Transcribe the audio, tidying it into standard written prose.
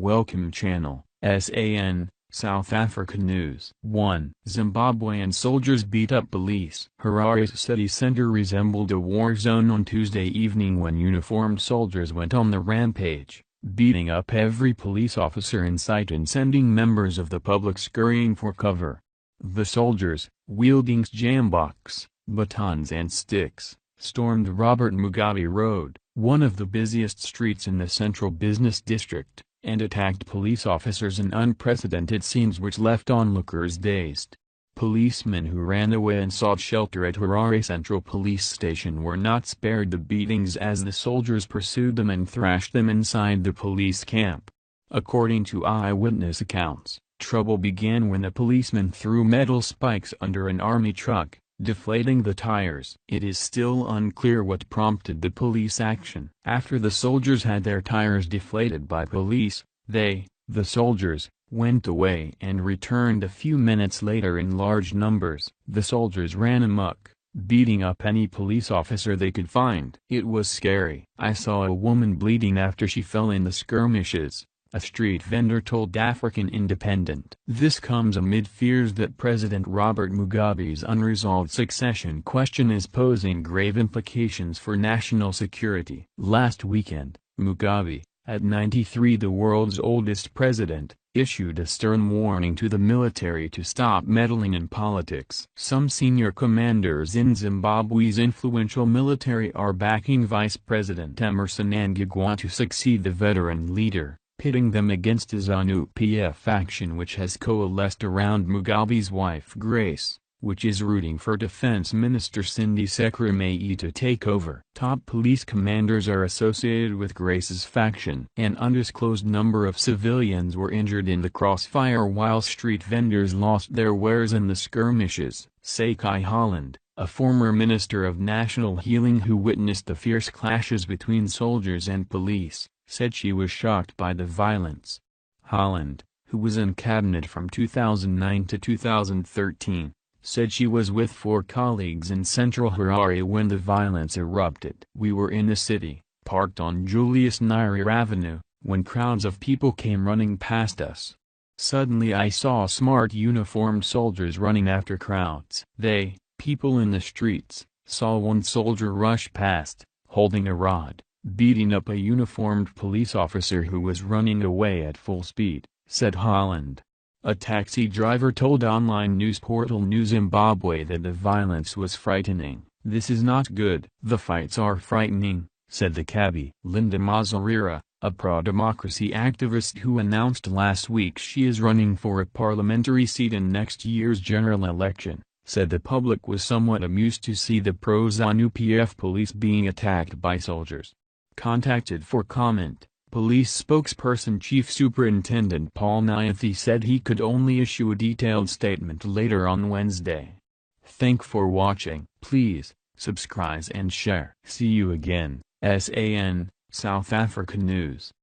Welcome Channel, SAN, South Africa News. 1. Zimbabwean soldiers beat up police. Harare's city center resembled a war zone on Tuesday evening when uniformed soldiers went on the rampage, beating up every police officer in sight and sending members of the public scurrying for cover. The soldiers, wielding sjambocks, batons and sticks, stormed Robert Mugabe Road, one of the busiest streets in the central business district, and attacked police officers in unprecedented scenes which left onlookers dazed. Policemen who ran away and sought shelter at Harare Central Police Station were not spared the beatings as the soldiers pursued them and thrashed them inside the police camp. According to eyewitness accounts, trouble began when a policeman threw metal spikes under an army truck, deflating the tires. It is still unclear what prompted the police action. After the soldiers had their tires deflated by police, the soldiers, went away and returned a few minutes later in large numbers. The soldiers ran amok, beating up any police officer they could find. It was scary. I saw a woman bleeding after she fell in the skirmishes, a street vendor told African Independent. This comes amid fears that President Robert Mugabe's unresolved succession question is posing grave implications for national security. Last weekend, Mugabe, at 93, the world's oldest president, issued a stern warning to the military to stop meddling in politics. Some senior commanders in Zimbabwe's influential military are backing Vice President Emmerson Mnangagwa to succeed the veteran leader, pitting them against the ZANU-PF faction which has coalesced around Mugabe's wife Grace, which is rooting for Defense Minister Cindy Sekrumei to take over. Top police commanders are associated with Grace's faction. An undisclosed number of civilians were injured in the crossfire while street vendors lost their wares in the skirmishes. Sakai Holland, a former minister of national healing who witnessed the fierce clashes between soldiers and police, said she was shocked by the violence. Holland, who was in cabinet from 2009 to 2013, said she was with 4 colleagues in central Harare when the violence erupted. "We were in the city, parked on Julius Nyerere Avenue, when crowds of people came running past us. Suddenly I saw smart uniformed soldiers running after crowds. People in the streets, saw one soldier rush past, holding a rod, beating up a uniformed police officer who was running away at full speed," said Holland. A taxi driver told online news portal New Zimbabwe that the violence was frightening. "This is not good. The fights are frightening," said the cabbie. Linda Mazarira, a pro-democracy activist who announced last week she is running for a parliamentary seat in next year's general election, said the public was somewhat amused to see the pro-ZANU-PF police being attacked by soldiers. Contacted for comment, police spokesperson Chief Superintendent Paul Nyathi said he could only issue a detailed statement later on Wednesday. Thank for watching. Please, subscribe and share. See you again. SAN, South Africa News.